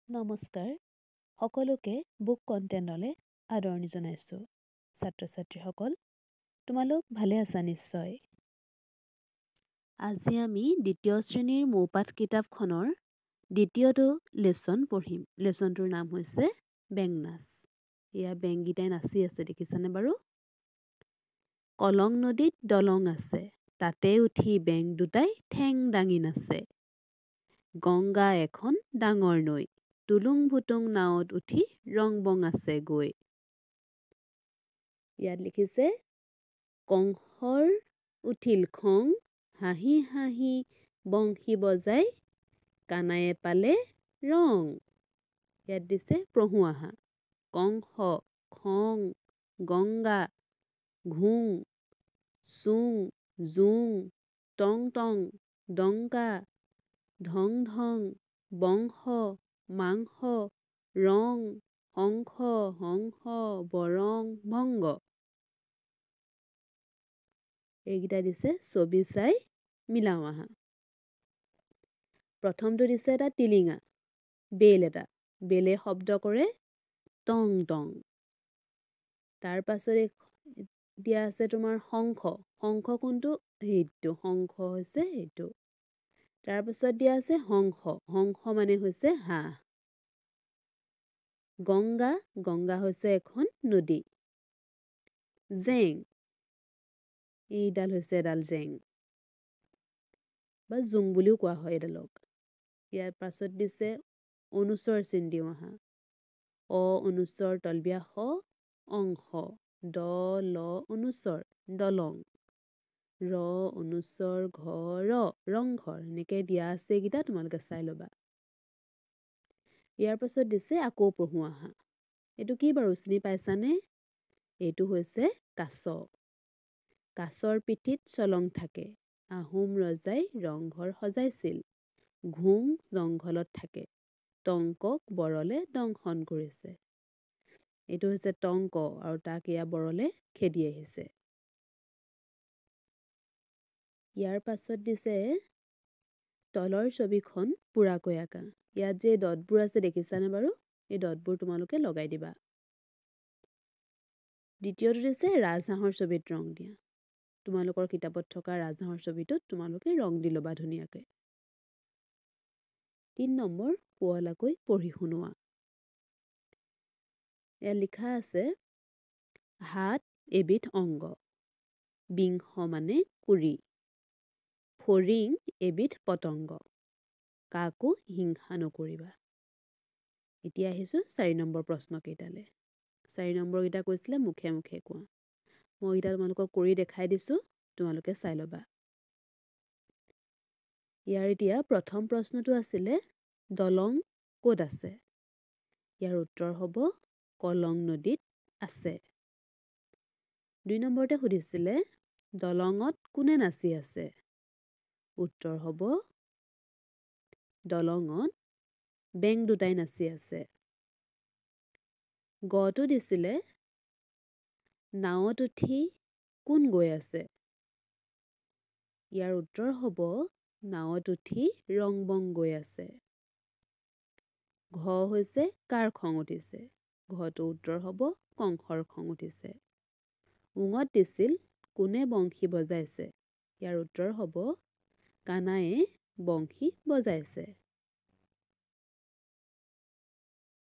নমস্কাৰ সকলোকে বুক কণ্টেণ্টলৈ আদৰণি জনাইছোঁ ছাত্ৰ ছাত্ৰীসকল তোমালোক ভালে আছা নিশ্চয় আজি আমি দ্বিতীয় শ্ৰেণীৰ মৌপাঠ কিতাপখনৰ দ্বিতীয়টো লেছন পঢ়িম লেছনটোৰ নাম হৈছে বেং নাচ এয়া বেংগীটাই নাচি আছে দেখিছানে বাৰু কলং নদীত দলং আছে তাতে উঠি বেং দুটাই ঠেং দাঙি নাচে গংগা এখন ডাঙৰ নৈ তুলুং ভুতুং নাৱত উঠি ৰং বং আছে গৈ ইয়াত লিখিছে কংসৰ উঠিল খং হাঁহি হাঁহি বংশী বজাই কানায়ে পালে ৰং ইয়াত দিছে প্ৰভুৱাহা কংস খং গংগা ঘোং চুং জোং টং টং ডংকা ধং ধং বংশ মাংস ৰং শংখ হংস বৰং ভংগ এইকেইটা দিছে ছবি চাই মিলাও আহা প্ৰথমটো দিছে এটা টিলিঙা বেল এটা বেলে শব্দ কৰে টং টং তাৰ পাছতে দিয়া আছে তোমাৰ শংখ শংখ কোনটো সেইটো শংখ হৈছে এইটো তাৰ পাছত দিয়া আছে হংস হংস মানে হৈছে হাঁহ গংগা গংগা হৈছে এখন নদী জেং এইডাল হৈছে এডাল জেং বা জুং বুলিও কোৱা হয় এডালক ইয়াৰ পাছত দিছে অনুস্বৰ চিন দিওঁ আহা অ অনুস্বৰ তলবিয়া স অংশ দ ল অনুস্বৰ দলং ৰ অনুস্বৰ ঘৰ ৰংঘৰ এনেকৈ দিয়া আছে এইকেইটা তোমালোকে চাই ল'বা ইয়াৰ পাছত দিছে আকৌ পঢ়ো আহা এইটো কি বাৰু চিনি পাইছানে এইটো হৈছে কাছ কাছৰ পিঠিত চলং থাকে আহোম ৰজাই ৰংঘৰ সজাইছিল ঘোং জংঘলত থাকে টংকক বৰলে দংশন কৰিছে এইটো হৈছে টংক আৰু তাক এয়া বৰলে খেদি আহিছে ইয়াৰ পাছত দিছে তলৰ ছবিখন পুৰাকৈ আঁকা ইয়াত যে ডটবোৰ আছে দেখিছানে বাৰু এই ডটবোৰ তোমালোকে লগাই দিবা দ্বিতীয়টো দিছে ৰাজহাঁহৰ ছবিত ৰং দিয়া তোমালোকৰ কিতাপত থকা ৰাজহাঁহৰ ছবিটোত তোমালোকে ৰং দি ল'বা ধুনীয়াকৈ 3 নম্বৰ পুৱলাকৈ পঢ়ি শুনোৱা ইয়াত লিখা আছে হাত এবিধ অংগ বিংশ মানে কুৰি ফৰিং এবিধ পতংগ কাকো হিংসা নকৰিবা এতিয়া আহিছোঁ 4 নম্বৰ প্ৰশ্নকেইটালৈ 4 নম্বৰকেইটা কৈছিলে মুখে মুখে কোৱা মই এইকেইটা তোমালোকক কৰি দেখাই দিছোঁ তোমালোকে চাই ল'বা ইয়াৰ এতিয়া প্ৰথম প্ৰশ্নটো আছিলে দলং ক'ত আছে ইয়াৰ উত্তৰ হ'ব কলং নদীত আছে 2 নম্বৰতে সুধিছিলে দলঙত কোনে নাচি আছে উত্তৰ হ'ব দলঙত বেং দুটাই নাচি আছে গটো দিছিলে নাৱত উঠি কোন গৈ আছে ইয়াৰ উত্তৰ হ'ব নাৱত উঠি ৰং বং গৈ আছে ঘ হৈছে কাৰ খং উঠিছে ঘটো উত্তৰ হ'ব কংসৰ খং উঠিছে উঙত দিছিল কোনে বংশী বজাইছে ইয়াৰ উত্তৰ হ'ব কানায়ে বংশী বজাইছে